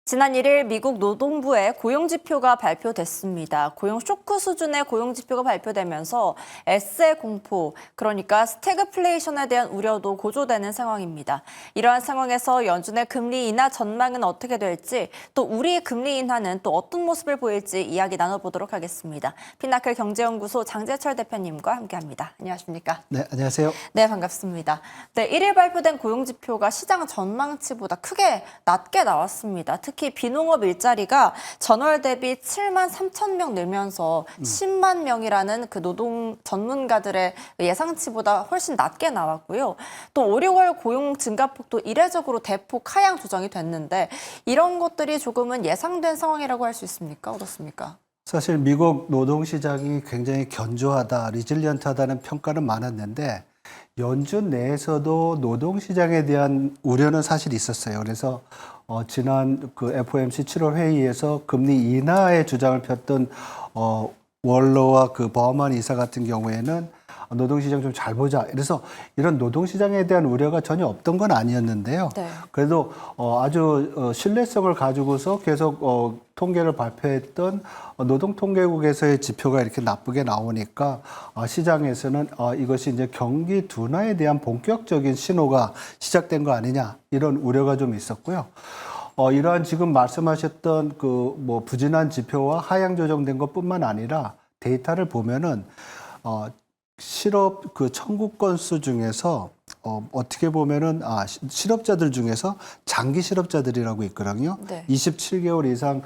지난 1일 미국 노동부의 고용지표가 발표됐습니다. 고용 쇼크 수준의 고용지표가 발표되면서 S의 공포, 그러니까 스태그플레이션에 대한 우려도 고조되는 상황입니다. 이러한 상황에서 연준의 금리 인하 전망은 어떻게 될지, 또 우리 금리 인하는 또 어떤 모습을 보일지 이야기 나눠보도록 하겠습니다. 피나클 경제연구소 장재철 대표님과 함께합니다. 안녕하십니까? 네, 안녕하세요. 네, 반갑습니다. 네, 1일 발표된 고용지표가 시장 전망치보다 크게 낮게 나왔습니다. 특히 비농업 일자리가 전월 대비 7만 3천 명 늘면서 10만 명이라는 그 노동 전문가들의 예상치보다 훨씬 낮게 나왔고요. 또 5, 6월 고용 증가폭도 이례적으로 대폭 하향 조정이 됐는데 이런 것들이 조금은 예상된 상황이라고 할 수 있습니까? 어떻습니까? 사실 미국 노동시장이 굉장히 견조하다, 리질리언트하다는 평가는 많았는데 연준 내에서도 노동시장에 대한 우려는 사실 있었어요. 그래서 지난 그 FOMC 7월 회의에서 금리 인하의 주장을 폈던 월러와 그 버만 이사 같은 경우에는 노동시장 좀 잘 보자. 그래서 이런 노동시장에 대한 우려가 전혀 없던 건 아니었는데요. 네. 그래도 아주 신뢰성을 가지고서 계속 통계를 발표했던 노동통계국에서의 지표가 이렇게 나쁘게 나오니까 시장에서는 이것이 이제 경기 둔화에 대한 본격적인 신호가 시작된 거 아니냐 이런 우려가 좀 있었고요. 이러한 지금 말씀하셨던 그 뭐 부진한 지표와 하향 조정된 것뿐만 아니라 데이터를 보면은 실업 그 청구 건수 중에서 어떻게 보면은 실업자들 중에서 장기 실업자들이라고 있거든요. 네. 27개월 이상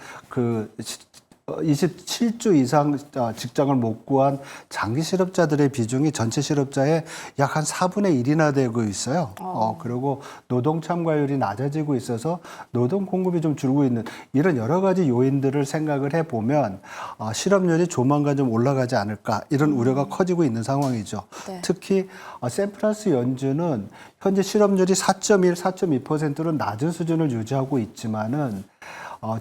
27주 이상 직장을 못 구한 장기 실업자들의 비중이 전체 실업자의 약 한 4분의 1이나 되고 있어요. 그리고 노동 참가율이 낮아지고 있어서 노동 공급이 좀 줄고 있는 이런 여러 가지 요인들을 생각을 해보면 실업률이 조만간 좀 올라가지 않을까 이런 우려가 커지고 있는 상황이죠. 네. 특히 샌프란시스 연준은 현재 실업률이 4.1, 4.2%로 낮은 수준을 유지하고 있지만은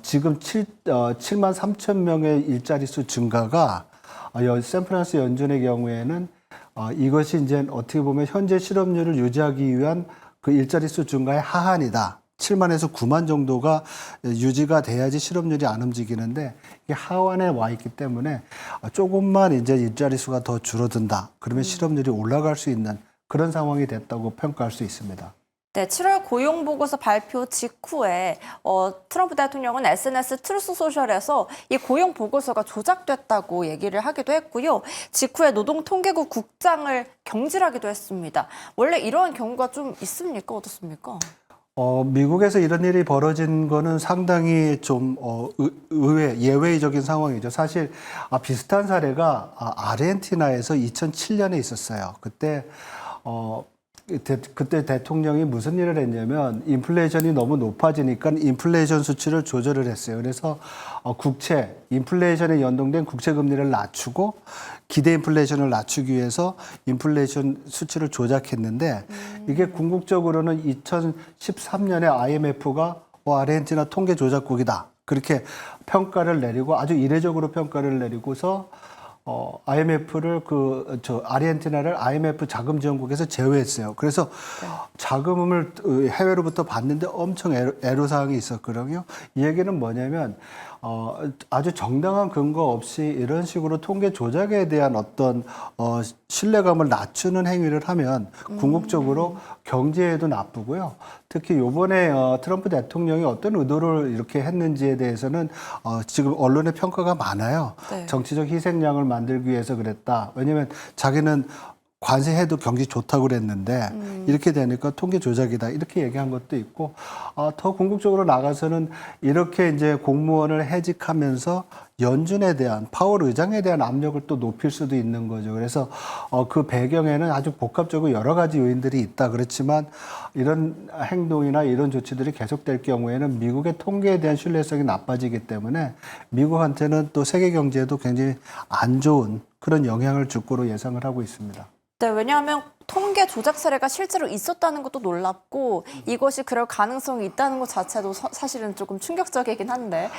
지금 7만 3천 명의 일자리 수 증가가 샌프란시스 연준의 경우에는 이것이 이제 어떻게 보면 현재 실업률을 유지하기 위한 그 일자리 수 증가의 하한이다. 7만에서 9만 정도가 유지가 돼야지 실업률이 안 움직이는데 이게 하한에 와 있기 때문에 조금만 이제 일자리 수가 더 줄어든다. 그러면 실업률이 올라갈 수 있는 그런 상황이 됐다고 평가할 수 있습니다. 네, 7월 고용보고서 발표 직후에 트럼프 대통령은 SNS 트루스 소셜에서 이 고용보고서가 조작됐다고 얘기를 하기도 했고요. 직후에 노동통계국 국장을 경질하기도 했습니다. 원래 이러한 경우가 좀 있습니까? 어떻습니까? 미국에서 이런 일이 벌어진 거는 상당히 좀 예외적인 상황이죠. 사실 비슷한 사례가 아르헨티나에서 2007년에 있었어요. 그때 대통령이 무슨 일을 했냐면 인플레이션이 너무 높아지니까 인플레이션 수치를 조절을 했어요. 그래서 인플레이션에 연동된 국채 금리를 낮추고 기대 인플레이션을 낮추기 위해서 인플레이션 수치를 조작했는데 이게 궁극적으로는 2013년에 IMF가 아르헨티나 통계 조작국이다. 그렇게 평가를 내리고 아주 이례적으로 평가를 내리고서 IMF를 아르헨티나를 IMF 자금 지원국에서 제외했어요. 그래서 자금을 해외로부터 받는데 엄청 애로사항이 있었거든요. 이 얘기는 뭐냐면 아주 정당한 근거 없이 이런 식으로 통계 조작에 대한 어떤 신뢰감을 낮추는 행위를 하면 궁극적으로 경제에도 나쁘고요. 특히 이번에 트럼프 대통령이 어떤 의도를 이렇게 했는지에 대해서는 지금 언론의 평가가 많아요. 네. 정치적 희생양을 만들기 위해서 그랬다. 왜냐하면 자기는 관세해도 경기 좋다고 그랬는데 이렇게 되니까 통계 조작이다 이렇게 얘기한 것도 있고 더 궁극적으로 나가서는 이렇게 이제 공무원을 해직하면서 연준에 대한 파월 의장에 대한 압력을 또 높일 수도 있는 거죠. 그래서 그 배경에는 아주 복합적으로 여러 가지 요인들이 있다. 그렇지만 이런 행동이나 이런 조치들이 계속될 경우에는 미국의 통계에 대한 신뢰성이 나빠지기 때문에 미국한테는 또 세계 경제에도 굉장히 안 좋은 그런 영향을 줄 거로 예상을 하고 있습니다. 네, 왜냐하면 통계 조작 사례가 실제로 있었다는 것도 놀랍고 이것이 그럴 가능성이 있다는 것 자체도 사실은 조금 충격적이긴 한데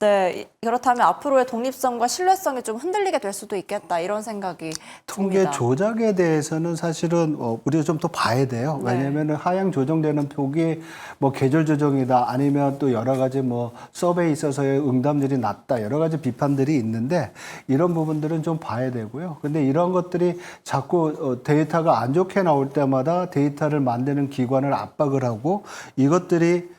네, 그렇다면 앞으로의 독립성과 신뢰성이 좀 흔들리게 될 수도 있겠다 이런 생각이 통계 듭니다. 조작에 대해서는 사실은 우리가 좀 더 봐야 돼요. 네. 왜냐하면 하향 조정되는 폭이 뭐 계절 조정이다 아니면 또 여러 가지 뭐 서베이 있어서의 응답률이 낮다 여러 가지 비판들이 있는데 이런 부분들은 좀 봐야 되고요. 근데 이런 것들이 자꾸 데이터가 안 좋게 나올 때마다 데이터를 만드는 기관을 압박을 하고 이것들이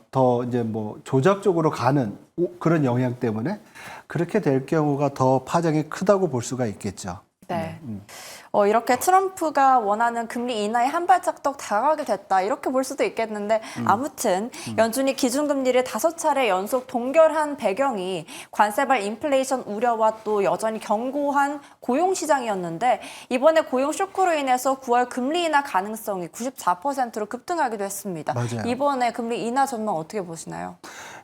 더 이제 뭐 조작 쪽으로 가는 그런 영향 때문에 그렇게 될 경우가 더 파장이 크다고 볼 수가 있겠죠. 네. 이렇게 트럼프가 원하는 금리 인하에 한 발짝 더 다가가게 됐다 이렇게 볼 수도 있겠는데 아무튼 연준이 기준금리를 5차례 연속 동결한 배경이 관세발 인플레이션 우려와 또 여전히 견고한 고용시장이었는데 이번에 고용 쇼크로 인해서 9월 금리 인하 가능성이 94%로 급등하기도 했습니다. 맞아요. 이번에 금리 인하 전망 어떻게 보시나요?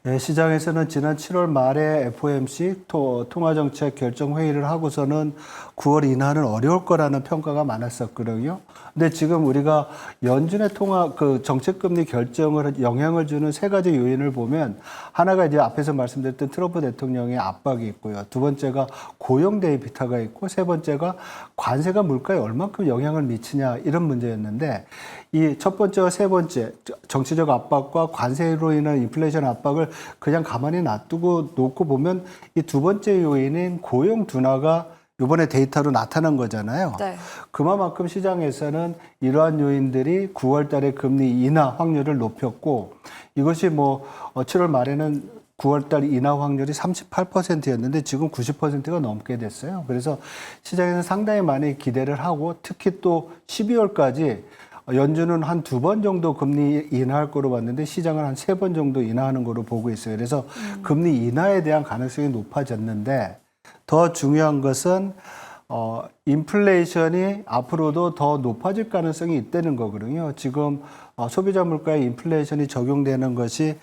네, 시장에서는 지난 7월 말에 FOMC 통화정책 결정회의를 하고서는 9월 인하는 어려울 거라는 평가가 많았었거든요. 근데 지금 우리가 연준의 정책금리 결정을 영향을 주는 세 가지 요인을 보면 하나가 이제 앞에서 말씀드렸던 트럼프 대통령의 압박이 있고요. 두 번째가 고용 데이터가 있고 세 번째가 관세가 물가에 얼만큼 영향을 미치냐 이런 문제였는데 이 첫 번째와 세 번째 정치적 압박과 관세로 인한 인플레이션 압박을 그냥 가만히 놓고 보면 이 두 번째 요인인 고용 둔화가 이번에 데이터로 나타난 거잖아요. 네. 그만큼 시장에서는 이러한 요인들이 9월 달에 금리 인하 확률을 높였고 이것이 뭐 7월 말에는 9월 달 인하 확률이 38%였는데 지금 90%가 넘게 됐어요. 그래서 시장에서 상당히 많이 기대를 하고 특히 또 12월까지 연준은 한 2번 정도 금리 인하할 거로 봤는데 시장은 한 3번 정도 인하하는 거로 보고 있어요. 그래서 금리 인하에 대한 가능성이 높아졌는데 더 중요한 것은 인플레이션이 앞으로도 더 높아질 가능성이 있다는 거거든요. 지금 소비자 물가에 인플레이션이 적용되는 것이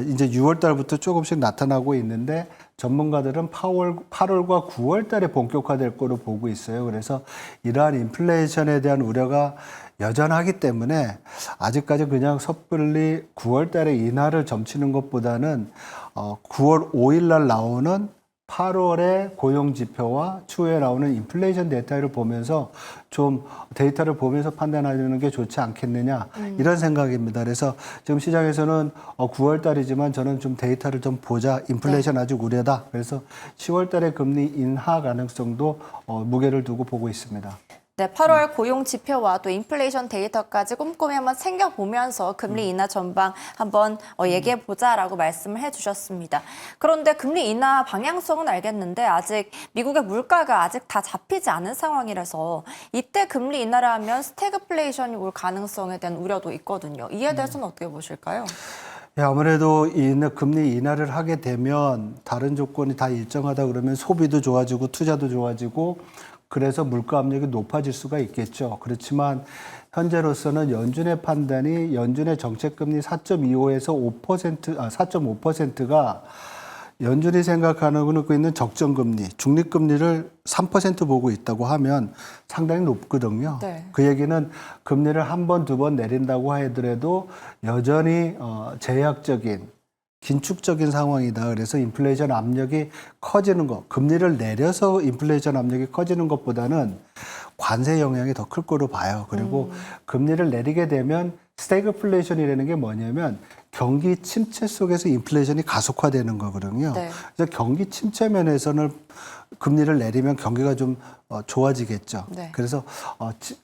이제 6월 달부터 조금씩 나타나고 있는데 전문가들은 8월과 9월 달에 본격화될 거로 보고 있어요. 그래서 이러한 인플레이션에 대한 우려가 여전하기 때문에 아직까지 그냥 섣불리 9월 달에 인하를 점치는 것보다는 9월 5일 날 나오는 8월의 고용 지표와 추후에 나오는 인플레이션 데이터를 보면서 좀 데이터를 보면서 판단하는 게 좋지 않겠느냐 이런 생각입니다. 그래서 지금 시장에서는 9월 달이지만 저는 좀 데이터를 좀 보자. 인플레이션 아직 우려다. 그래서 10월 달에 금리 인하 가능성도 무게를 두고 보고 있습니다. 네, 8월 고용 지표와 또 인플레이션 데이터까지 꼼꼼히 한번 챙겨보면서 금리 인하 전방 한번 얘기해 보자라고 말씀을 해주셨습니다. 그런데 금리 인하 방향성은 알겠는데 아직 미국의 물가가 아직 다 잡히지 않은 상황이라서 이때 금리 인하를 하면 스태그플레이션이 올 가능성에 대한 우려도 있거든요. 이에 대해서는 어떻게 보실까요? 예, 아무래도 금리 인하를 하게 되면 다른 조건이 다 일정하다 그러면 소비도 좋아지고 투자도 좋아지고 그래서 물가 압력이 높아질 수가 있겠죠. 그렇지만 현재로서는 연준의 판단이 연준의 정책금리 4.25에서 4.5%가 연준이 생각하고 있는 적정금리, 중립금리를 3% 보고 있다고 하면 상당히 높거든요. 네. 그 얘기는 금리를 한 번, 두 번 내린다고 하더라도 여전히 제약적인 긴축적인 상황이다. 그래서 인플레이션 압력이 커지는 것, 금리를 내려서 인플레이션 압력이 커지는 것보다는 관세 영향이 더 클 거로 봐요. 그리고 금리를 내리게 되면 스태그플레이션이라는 게 뭐냐면 경기 침체 속에서 인플레이션이 가속화되는 거거든요. 네. 그래서 경기 침체 면에서는 금리를 내리면 경기가 좀 좋아지겠죠. 네. 그래서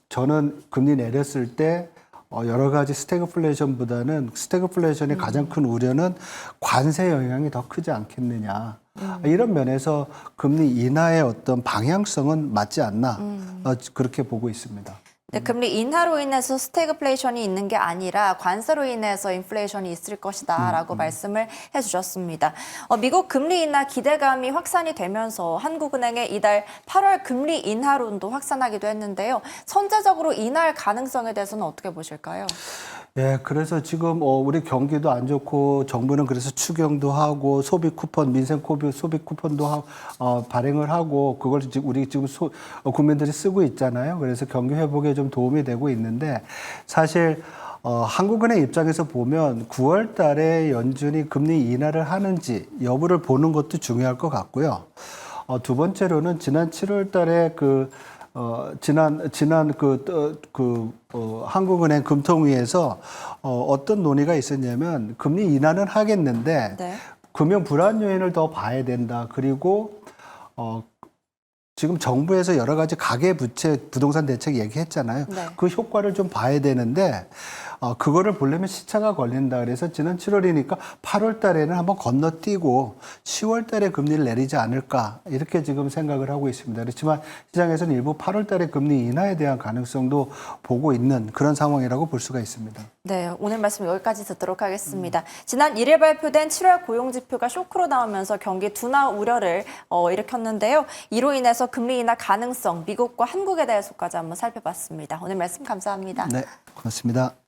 저는 금리 내렸을 때 여러 가지 스태그플레이션보다는 스태그플레이션의 가장 큰 우려는 관세 영향이 더 크지 않겠느냐. 이런 면에서 금리 인하의 어떤 방향성은 맞지 않나. 그렇게 보고 있습니다. 네, 금리 인하로 인해서 스태그플레이션이 있는 게 아니라 관세로 인해서 인플레이션이 있을 것이다라고 말씀을 해주셨습니다. 미국 금리 인하 기대감이 확산이 되면서 한국은행의 이달 8월 금리 인하론도 확산하기도 했는데요. 선제적으로 인하할 가능성에 대해서는 어떻게 보실까요? 예, 그래서 지금 우리 경기도 안 좋고 정부는 그래서 추경도 하고 소비 쿠폰, 민생 소비 쿠폰도 발행을 하고 그걸 지금 우리 지금 국민들이 쓰고 있잖아요. 그래서 경기 회복에 좀 도움이 되고 있는데 사실 한국은행 입장에서 보면 9월 달에 연준이 금리 인하를 하는지 여부를 보는 것도 중요할 것 같고요. 두 번째로는 지난 7월 달에 한국은행 금통위에서 어떤 논의가 있었냐면 금리 인하는 하겠는데 네. 금융 불안 요인을 더 봐야 된다. 그리고 지금 정부에서 여러 가지 가계 부채 부동산 대책 얘기했잖아요. 네. 그 효과를 좀 봐야 되는데 그거를 보려면 시차가 걸린다. 그래서 지난 7월이니까 8월 달에는 한번 건너뛰고 10월 달에 금리를 내리지 않을까 이렇게 지금 생각을 하고 있습니다. 그렇지만 시장에서는 일부 8월 달에 금리 인하에 대한 가능성도 보고 있는 그런 상황이라고 볼 수가 있습니다. 네, 오늘 말씀 여기까지 듣도록 하겠습니다. 지난 1일 발표된 7월 고용지표가 쇼크로 나오면서 경기 둔화 우려를 일으켰는데요. 이로 인해서 금리 인하 가능성, 미국과 한국에 대해서까지 한번 살펴봤습니다. 오늘 말씀 감사합니다. 네, 고맙습니다.